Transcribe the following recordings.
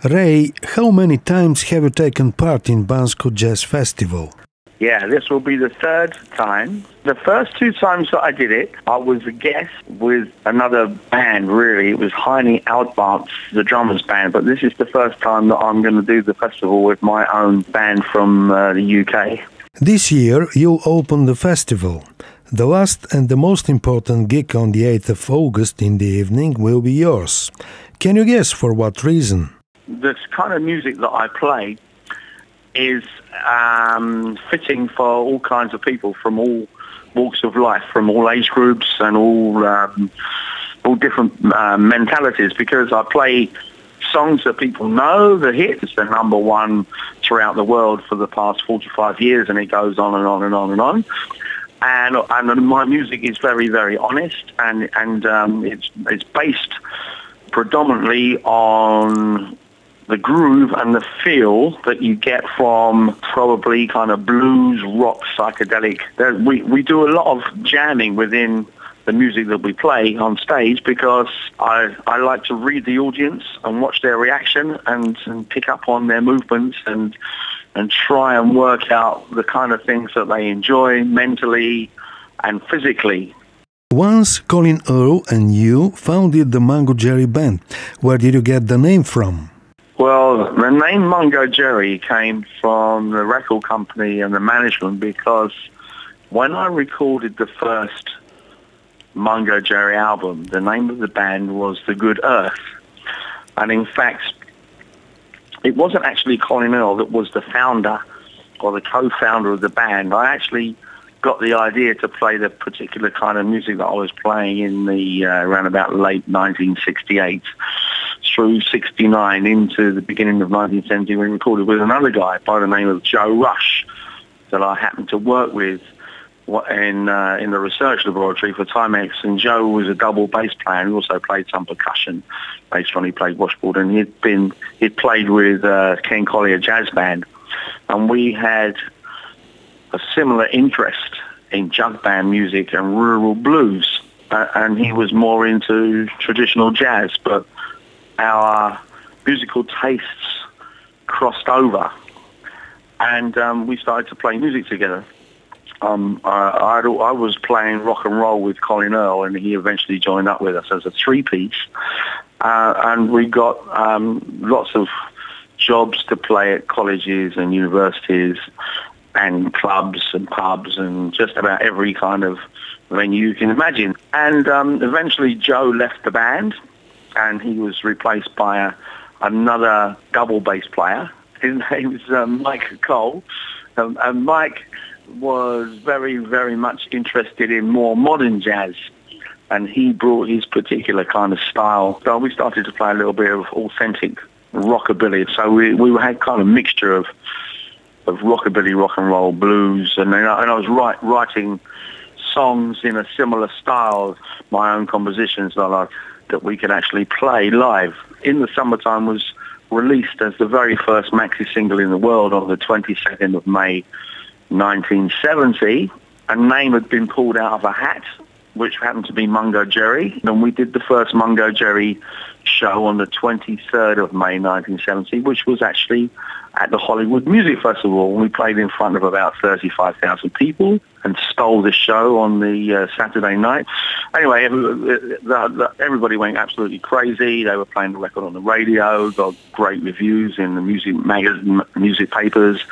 Ray, how many times have you taken part in Bansko Jazz Festival? Yeah, this will be the third time. The first two times that I did it, I was a guest with another band, really. It was Heine Outbarts, the drummer's band, but this is the first time that I'm going to do the festival with my own band from the UK. This year you opened the festival. The last and the most important gig on the 8th of August in the evening will be yours. Can you guess for what reason? This kind of music that I play is fitting for all kinds of people from all walks of life, from all age groups and all different mentalities, because I play songs that people know, the hits. They're number one throughout the world for the past 45 years, and it goes on and on and on and on. And my music is very, very honest, and it's based predominantly on the groove and the feel that you get from probably kind of blues, rock, psychedelic. We do a lot of jamming within the music that we play on stage, because I like to read the audience and watch their reaction and pick up on their movements and try and work out the kind of things that they enjoy mentally and physically. Once Colin Earl and you founded the Mungo Jerry band. Where did you get the name from? Well, the name Mungo Jerry came from the record company and the management, because when I recorded the first Mungo Jerry album, the name of the band was The Good Earth. And in fact, it wasn't actually Colin Earl that was the founder or the co-founder of the band. I actually got the idea to play the particular kind of music that I was playing in the around about late 1968 through 69 into the beginning of 1970, when we recorded with another guy by the name of Joe Rush that I happened to work with in the research laboratory for Timex. And Joe was a double bass player, and he also played some percussion. Later on he played washboard, and he'd played with Ken Collier Jazz Band, and we had a similar interest in jug band music and rural blues, and he was more into traditional jazz, but our musical tastes crossed over, and we started to play music together. I was playing rock and roll with Colin Earl, and he eventually joined up with us as a three-piece, and we got lots of jobs to play at colleges and universities and clubs and pubs and just about every kind of venue you can imagine. And eventually Joe left the band, and he was replaced by another double bass player. His name was Mike Cole. And Mike was very, very much interested in more modern jazz, and he brought his particular kind of style. So we started to play a little bit of authentic rockabilly. So we had kind of mixture of rockabilly, rock and roll, blues, and I was writing songs in a similar style, my own compositions that we could actually play live. In the Summertime was released as the very first maxi single in the world on the 22nd of May 1970. A name had been pulled out of a hat, which happened to be Mungo Jerry, and we did the first Mungo Jerry show on the 23rd of May 1970, which was actually at the Hollywood Music Festival. We played in front of about 35,000 people and stole the show on the Saturday night. Anyway, everybody went absolutely crazy. They were playing the record on the radio, got great reviews in the music magazine, music papers,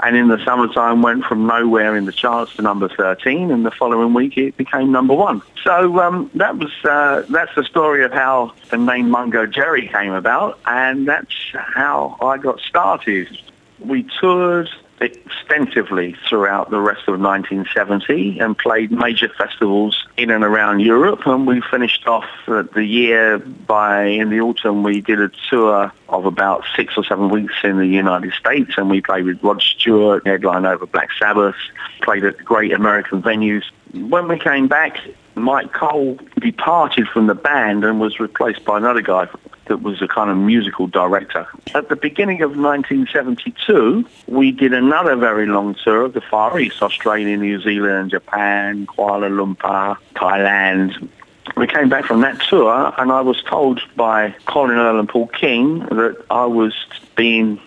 and in the Summertime went from nowhere in the charts to number 13, and the following week it became number 1. So that's the story of how the name Mungo Jerry came about, and that's how I got started. We toured extensively throughout the rest of 1970 and played major festivals in and around Europe, and we finished off the year in the autumn we did a tour of about 6 or 7 weeks in the United States, and we played with Rod Stewart, headlined over Black Sabbath, played at great American venues. When we came back, Mike Cole departed from the band and was replaced by another guy that was a kind of musical director. At the beginning of 1972, we did another very long tour of the Far East, Australia, New Zealand, Japan, Kuala Lumpur, Thailand, we came back from that tour, and I was told by Colin Earl and Paul King that I was being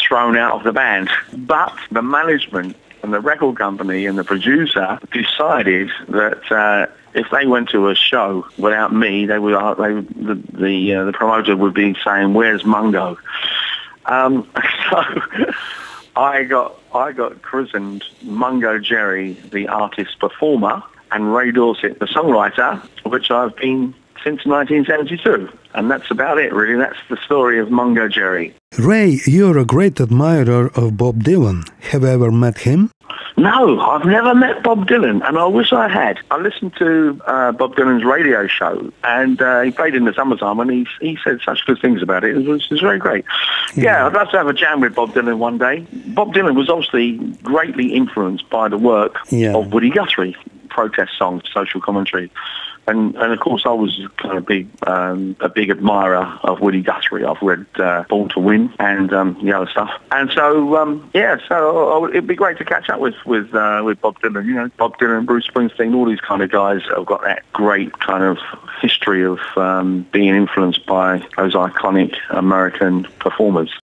thrown out of the band. But the management and the record company and the producer decided that if they went to a show without me, the promoter would be saying, "Where's Mungo?" So I got christened Mungo Jerry, the artist performer, and Ray Dorset, the songwriter, which I've been since 1972. And that's about it, really. That's the story of Mungo Jerry. Ray, you're a great admirer of Bob Dylan. Have you ever met him? No, I've never met Bob Dylan, and I wish I had. I listened to Bob Dylan's radio show, and he played in the summertime, and he said such good things about it. It was very great. Yeah, I'd love to have a jam with Bob Dylan one day. Bob Dylan was obviously greatly influenced by the work of Woody Guthrie, protest songs, social commentary. And of course, I was kind of a big admirer of Woody Guthrie. I've read Born to Win and the other stuff. And so it'd be great to catch up with Bob Dylan. You know, Bob Dylan, Bruce Springsteen, all these kind of guys that have got that great kind of history of being influenced by those iconic American performers.